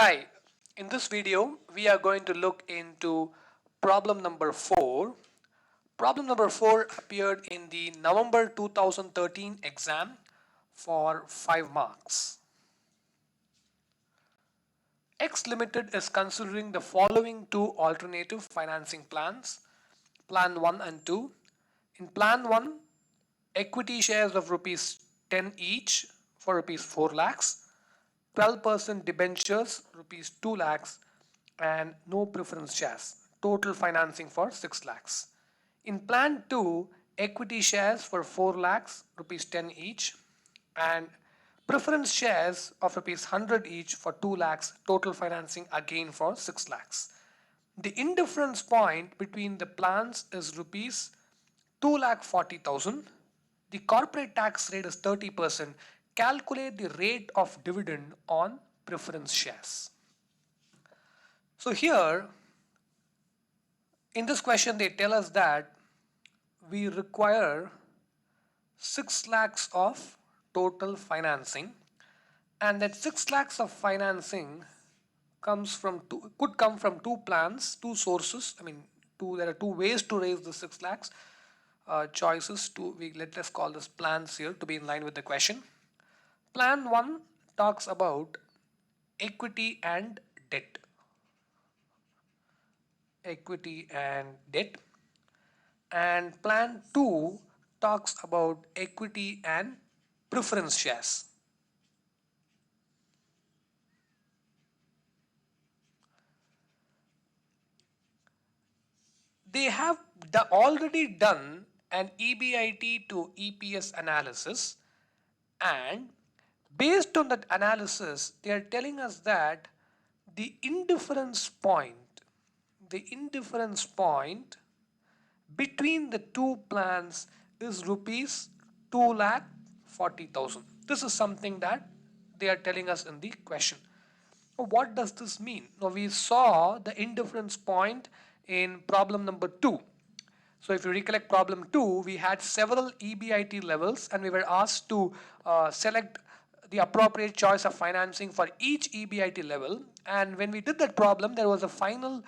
Hi, in this video we are going to look into problem number 4. Problem number 4 appeared in the November 2013 exam for 5 marks. X Limited is considering the following two alternative financing plans, Plan 1 and 2. In Plan 1, equity shares of rupees 10 each for rupees 4 lakhs, 12% debentures rupees 2 lakhs and no preference shares, total financing for 6 lakhs. In Plan 2, equity shares for 4 lakhs rupees 10 each and preference shares of rupees 100 each for 2 lakhs, total financing again for 6 lakhs. The indifference point between the plans is rupees 2,40,000. The corporate tax rate is 30%. Calculate the rate of dividend on preference shares. So here, in this question, they tell us that we require 6 lakhs of total financing, and that 6 lakhs of financing could come from two plans, two sources. There are two ways to raise the 6 lakhs. Choices let's call this plans here to be in line with the question. Plan 1 talks about equity and debt. Equity and debt. And Plan 2 talks about equity and preference shares. They have already done an EBIT to EPS analysis, and based on that analysis they are telling us that the indifference point between the two plans is rupees 2,40,000. This is something that they are telling us in the question. Now, what does this mean? Now, we saw the indifference point in problem number 2. So if you recollect problem 2, we had several EBIT levels and we were asked to select the appropriate choice of financing for each EBIT level. And when we did that problem, there was a final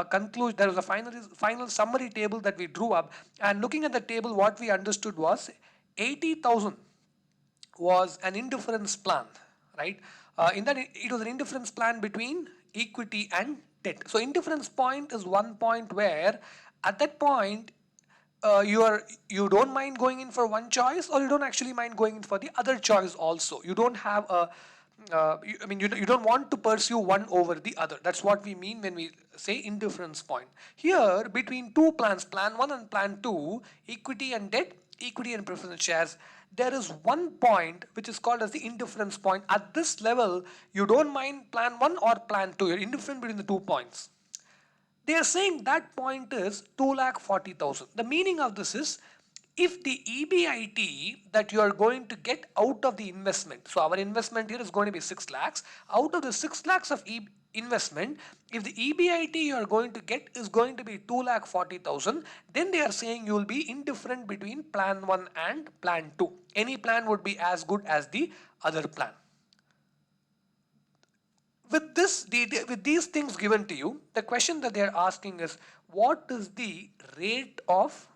conclusion, there was a final summary table that we drew up. And looking at the table, what we understood was 80,000 was an indifference plan, right? In that it was an indifference plan between equity and debt. So indifference point is one point where at that point you don't mind going in for one choice, or you don't actually mind going in for the other choice also. You don't have a you don't want to pursue one over the other. That's what we mean when we say indifference point. Here between two plans, Plan 1 and Plan 2, equity and debt, equity and preference shares, there is one point which is called as the indifference point. At this level, you don't mind Plan 1 or Plan 2. You're indifferent between the 2 points. They are saying that point is 2,40,000. The meaning of this is, if the EBIT that you are going to get out of the investment, so our investment here is going to be 6 lakhs, out of the 6 lakhs of investment, if the EBIT you are going to get is going to be 2,40,000, then they are saying you will be indifferent between Plan 1 and Plan 2. Any plan would be as good as the other plan. With these things given to you, the question that they are asking is, what is the rate of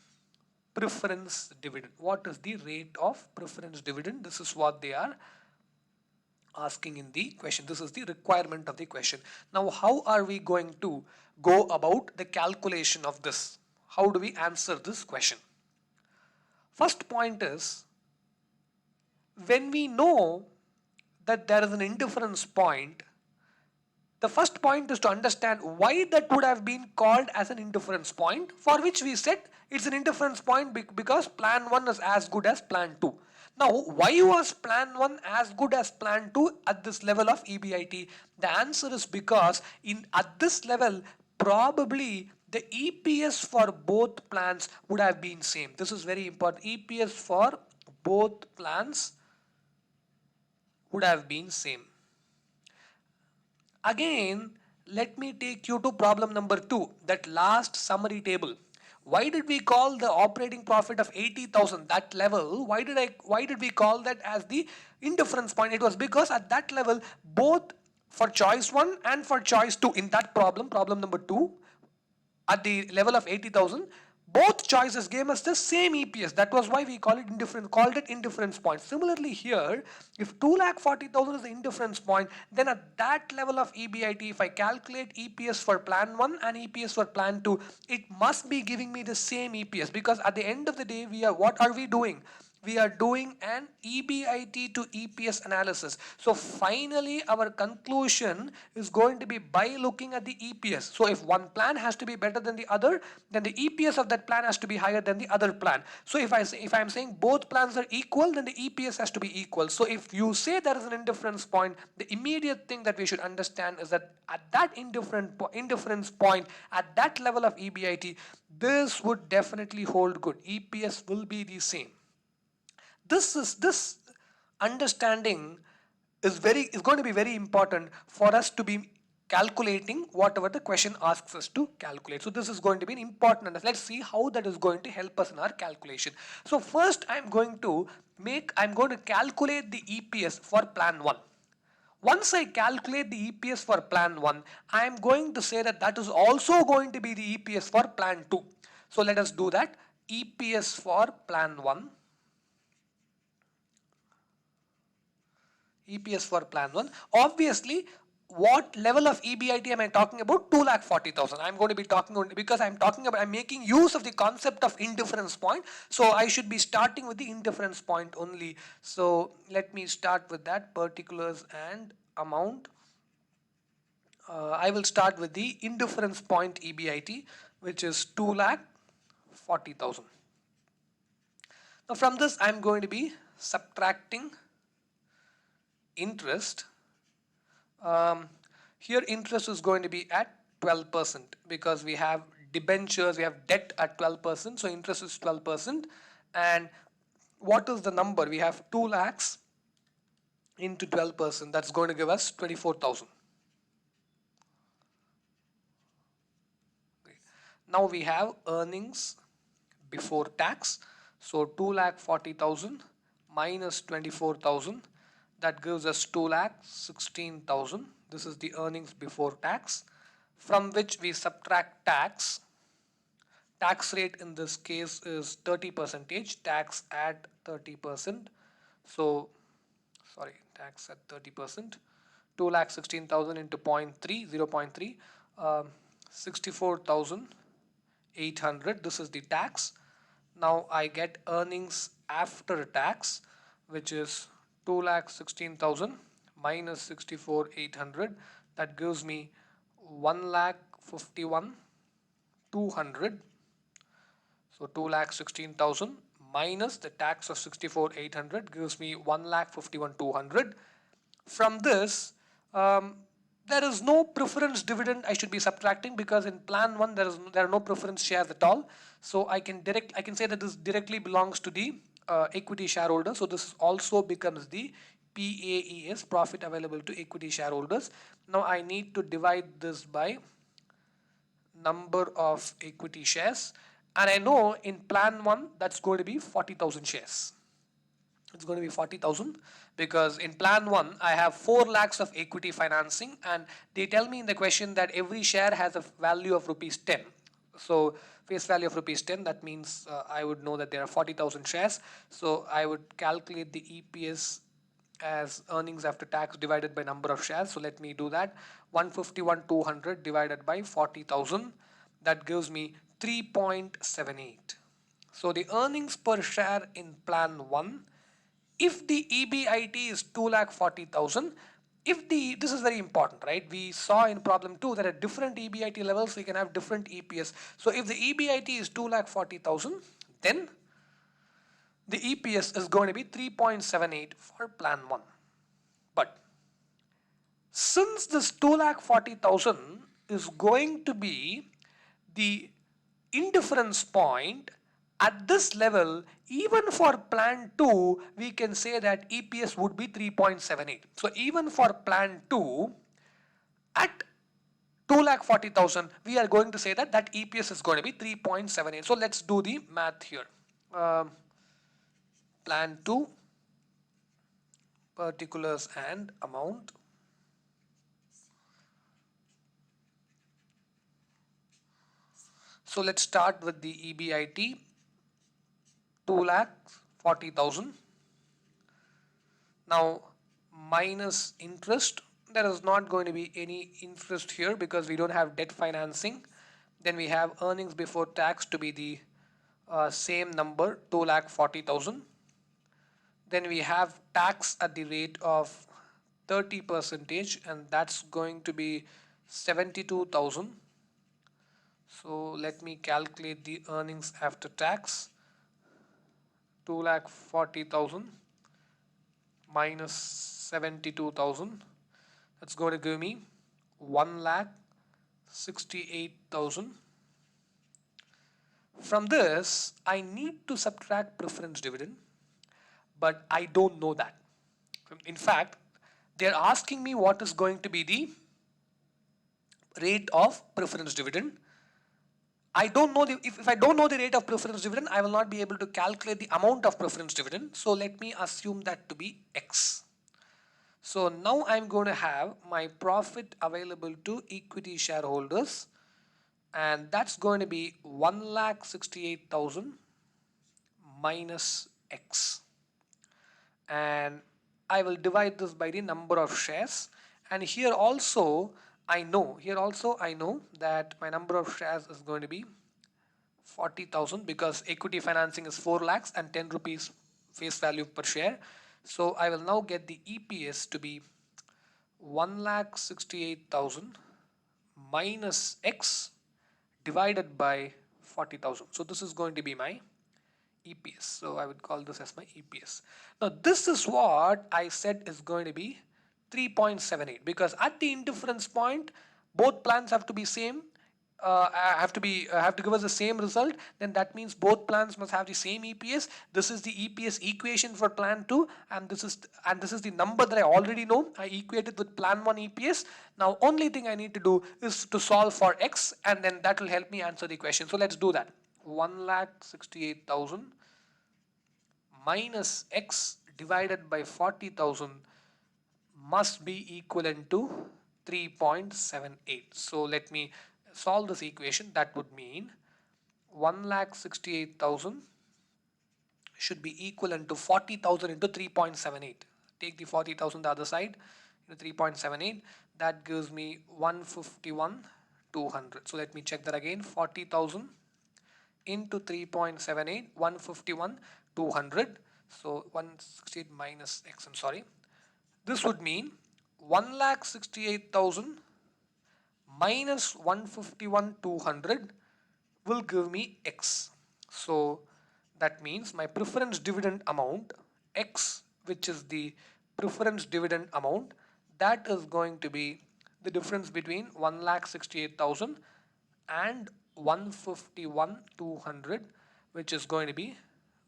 preference dividend? What is the rate of preference dividend? This is what they are asking in the question. This is the requirement of the question. Now, how are we going to go about the calculation of this? How do we answer this question? First point is, when we know that there is an indifference point, the first point is to understand why that would have been called as an indifference point, for which we said it's an indifference point because Plan 1 is as good as Plan 2. Now, why was Plan 1 as good as Plan 2 at this level of EBIT? The answer is because at this level, probably the EPS for both plans would have been same. This is very important. EPS for both plans would have been same. Again, let me take you to problem number 2, that last summary table. Why did we call the operating profit of 80,000 that level? Why did we call that as the indifference point? It was because at that level both For choice 1 and for choice 2 in that problem, problem number 2, at the level of 80,000, both choices gave us the same EPS. That was why we called it indifference point. Similarly here, if 2,40,000 is the indifference point, then at that level of EBIT, if I calculate EPS for plan 1 and EPS for plan 2, it must be giving me the same EPS, because at the end of the day, what are we doing? We are doing an EBIT to EPS analysis. So finally our conclusion is going to be by looking at the EPS. So if one plan has to be better than the other, then the EPS of that plan has to be higher than the other plan. So if I'm saying both plans are equal, then the EPS has to be equal. So if you say there is an indifference point, the immediate thing that we should understand is that at that indifference point, at that level of EBIT, this would definitely hold good. EPS will be the same. This understanding is going to be very important for us to be calculating whatever the question asks us to calculate. So this is going to be an important. Let's see how that is going to help us in our calculation. So first I'm going to calculate the EPS for plan 1. Once I calculate the EPS for plan 1, I am going to say that is also going to be the EPS for plan 2. So let us do that. EPS for plan 1. EPS for plan 1. Obviously, what level of EBIT am I talking about? 2,40,000. I'm going to be talking only because I'm making use of the concept of indifference point. So I should be starting with the indifference point only. So let me start with that, particulars and amount. I will start with the indifference point EBIT, which is 2,40,000. Now from this, I'm going to be subtracting interest. Here interest is going to be at 12% because we have debentures, we have debt at 12%, so interest is 12%. And what is the number? We have 2 lakhs into 12%, that's going to give us 24,000. Now we have earnings before tax, so 2,40,000 minus 24,000, that gives us 2,16,000. This is the earnings before tax, from which we subtract tax. Tax rate in this case is 30%, tax at 30%. So, sorry, tax at 30%. 2,16,000 into 0.3, 0.3, 64,800. This is the tax. Now I get earnings after tax, which is 2,16,000 minus 64,800. That gives me 1,51,200. So 2,16,000 minus the tax of 64,800 gives me 1,51,200. From this, there is no preference dividend I should be subtracting, because in plan 1 there are no preference shares at all. So I can say that this directly belongs to the equity shareholder. So this also becomes the PAES, profit available to equity shareholders. Now I need to divide this by number of equity shares, and I know in plan 1 that's going to be 40,000 shares. It's going to be 40,000 because in plan 1 I have 4 lakhs of equity financing, and they tell me in the question that every share has a value of rupees 10. So face value of rupees 10, that means I would know that there are 40,000 shares. So I would calculate the EPS as earnings after tax divided by number of shares. So let me do that. 151,200 divided by 40,000, that gives me 3.78. So the earnings per share in plan 1, if the EBIT is 2,40,000, this is very important, right? We saw in problem 2 that at different EBIT levels we can have different EPS. So if the EBIT is 2,40,000, then the EPS is going to be 3.78 for plan 1. But since this 2,40,000 is going to be the indifference point, at this level, even for plan 2, we can say that EPS would be 3.78. So even for plan 2, at 2,40,000, we are going to say that EPS is going to be 3.78. So let's do the math here. Plan 2, particulars and amount. So let's start with the EBIT, 2,40,000. Now minus interest, there is not going to be any interest here because we don't have debt financing. Then we have earnings before tax to be the same number, 2,40,000. Then we have tax at the rate of 30%, and that's going to be 72,000. So let me calculate the earnings after tax. 2,40,000 minus 72,000. That's going to give me 1,68,000. From this, I need to subtract preference dividend, but I don't know that. In fact, they're asking me what is going to be the rate of preference dividend. I don't know if I don't know the rate of preference dividend, I will not be able to calculate the amount of preference dividend. So let me assume that to be X. So now I'm going to have my profit available to equity shareholders, and that's going to be 1,68,000 minus X. And I will divide this by the number of shares. And here also I know that my number of shares is going to be 40,000 because equity financing is 4 lakhs and 10 rupees face value per share. So I will now get the EPS to be 1,68,000 minus X divided by 40,000. So this is going to be my EPS. So I would call this as my EPS. Now this is what I said is going to be 3.78 because at the indifference point both plans have to be same. Have to give us the same result. Then that means both plans must have the same EPS. This is the EPS equation for plan 2, and this is the number that I already know. I equated with plan 1 EPS. Now only thing I need to do is to solve for X, and then that will help me answer the question. So let's do that. 1,68,000 minus X divided by 40,000 must be equivalent to 3.78. So let me solve this equation. That would mean 1,68,000 should be equivalent to 40,000 into 3.78. Take the 40,000 the other side into 3.78. That gives me 151,200. So let me check that again. 40,000 into 3.78, 151,200. So 168 minus X, I'm sorry. This would mean 1,68,000 minus 151,200 will give me X. So that means my preference dividend amount X, which is the preference dividend amount, that is going to be the difference between 1,68,000 and 151,200, which is going to be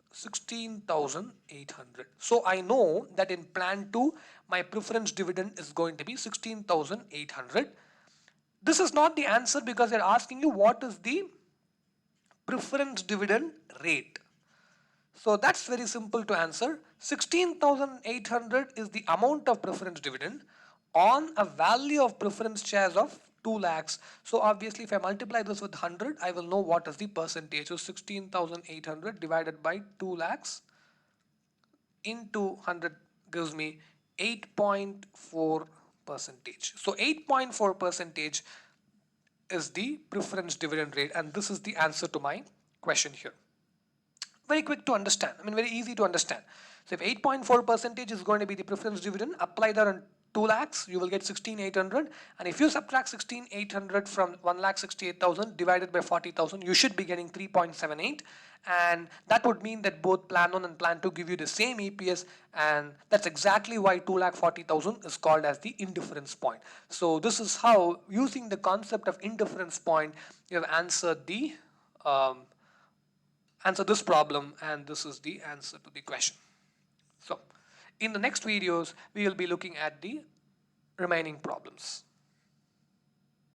16,800. So I know that in plan 2 my preference dividend is going to be 16,800. This is not the answer because they're asking you what is the preference dividend rate. So that's very simple to answer. 16,800 is the amount of preference dividend on a value of preference shares of 2 lakhs. So obviously if I multiply this with 100, I will know what is the percentage. So 16,800 divided by 2 lakhs into 100 gives me 8.4%. So 8.4% is the preference dividend rate, and this is the answer to my question here. Very quick to understand. I mean, very easy to understand. So if 8.4% is going to be the preference dividend, apply that on 2 lakhs, you will get 16,800. And if you subtract 16,800 from 1,68,000 divided by 40,000, you should be getting 3.78. And that would mean that both plan 1 and plan 2 give you the same EPS. And that's exactly why 2,40,000 is called as the indifference point. So this is how, using the concept of indifference point, you have answered the answer this problem, and this is the answer to the question. So in the next videos we will be looking at the remaining problems.